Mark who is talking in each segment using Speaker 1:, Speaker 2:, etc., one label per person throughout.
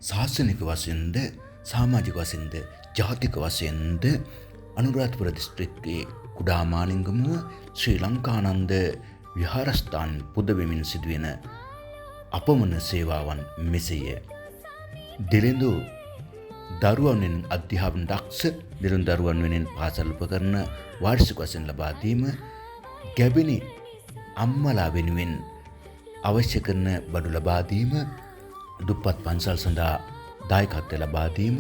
Speaker 1: ශාසනික වශයෙන්ද සමාජික වශයෙන්ද ජාතික වශයෙන්ද අනුරාධපුර දිස්ත්‍රික්කයේ කුඩා මාලිංගමුව ශ්‍රී ලංකානන්ද විහාරස්ථාන පුදවෙමින් සිදුවෙන අපමණ සේවාවන් මෙසේය. දිලිඳු දරුවන් වෙනුවෙන් අධ්‍යාපන දක්ෂ දිලිඳු දරුවන් වෙනුවෙන් පාසල් උපකරණ වාර්ෂික වශයෙන් ලබා දීම, ගැබිණි අම්මලා වෙනුවෙන් අවශ්‍ය කරන බඩු ලබා දීම, දුප්පත් පන්සල් සඳහා දායකත්වය ලබා දීම,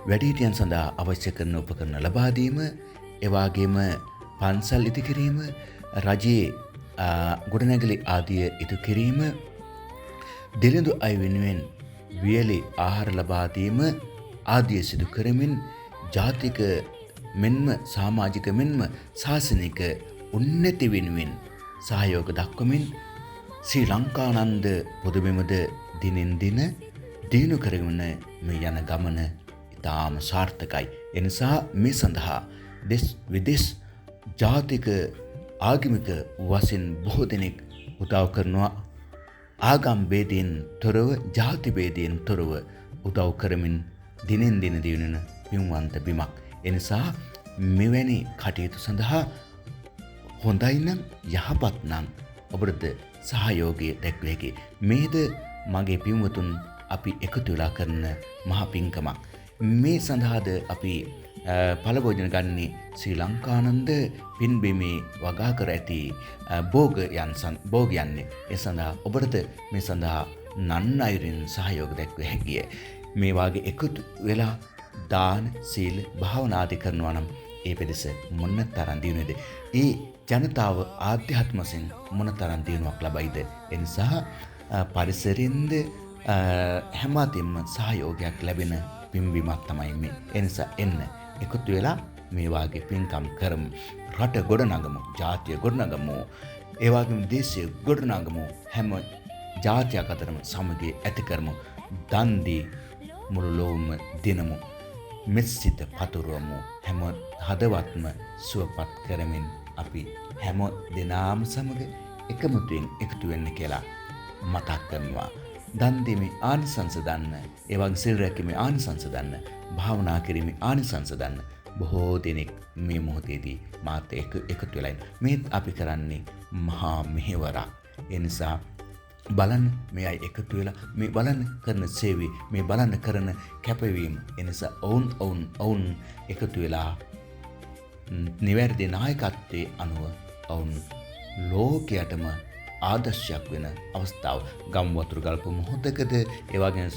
Speaker 1: වැඩිහිටියන් සඳහා අවශ්‍ය කරන උපකරණ ලබා දීම, එවාගේම පන්සල් ඉදි කිරීම, රජයේ ගොඩනැගිලි ආදිය ඉදි කිරීම, දිලිඳු අය වෙනුවෙන් වියලි ආහාර ලබා දීම ආදිය සිදු කරමින් ජාතික මෙන්ම සමාජික මෙන්ම ශාසනික උන්නති වෙනුවෙන් සහයෝග දක්වමින් ශ්‍රී ලංකානන්ද පොදුබිමද දිනෙන් දින දිනු කරගෙන මේ යන ගමන ඉතාම සාර්ථකයි. එනිසා මේ සඳහා දෙස් විදෙස් ජාතික ආගමික වශයෙන් බොහෝ දෙනෙක් උදව් කරනවා. ආගම් ભેදයෙන් තොරව, ජාති ભેදයෙන් තොරව උදව් කරමින් දිනෙන් දින දිනන පින්වන්ත බිමක්. එනිසා මෙවැනි කටයුතු සඳහා හොඳයි නම් යහපත් නම් ඔබට සහයෝගය දැක්විය හැකි. මේද මගේ පින්වතුන් අපි එකතු වෙලා කරන මහ පින්කමක්. මේ සඳහාද අපි පළභෝජන ගන්නේ ශ්‍රී ලංකානන්ද පින්බිමේ වගා කර ඇති භෝග යන්නේ. ඒ සඳහා ඔබට මේ සඳහා නන් අයුරින් සහයෝග දැක්විය හැකිය. මේ වාගේ එකතු වෙලා දාන, සීල, භාවනා ආදී කරනවා නම් ඒ පෙදෙස මොන තරම් දිනුවේද? ඒ ජනතාව ආධ්‍යාත්ම වශයෙන් මොන තරම් දිනුවක් ලබයිද? ඒ නිසා පරිසරින්ද හැමතින්ම සහයෝගයක් ලැබෙන පින්බිමක් තමයි මේ. ඒ නිසා එන්න එකතු වෙලා මේ වාගේ පින්කම් කරමු. රට ගොඩනගමු, ජාතිය ගොඩනගමු, ඒ වගේම දේශය ගොඩනගමු. හැම ජාතියක් අතරම සමගිය ඇති කරමු. දන් දී මුළු ලෝකෙම දිනමු. මෙසිත පතුරවමු. හැම හදවත්ම සුවපත් කරමින් අපි හැම දිනාම සමග එකමුතුවෙන් එකතු වෙන්න කියලා මතක් කරනවා. දන් දීමේ ආනිසංස දන්න, ඒ වගේ සිල් රැකීමේ ආනිසංස දන්න, භාවනා කිරීමේ ආනිසංස දන්න බොහෝ දෙනෙක් මේ මොහොතේදී මාත් එකතු වෙලා ඉන්න. මේත් අපි කරන්නේ මහා මෙහෙවරක්. ඒ නිසා බලන්න මේ අය එකතු වෙලා මේ බලන්න කරන සේවය, මේ බලන්න කරන කැපවීම. ඒ නිසා ඔවුන් එකතු වෙලා නිවැරදි නායකත්වයේ අනුව ඔවුන් ලෝකයටම ආදර්ශයක් වෙන අවස්ථාව. ගම් වතුර ගල්ප මොහොතකද ඒ වගේ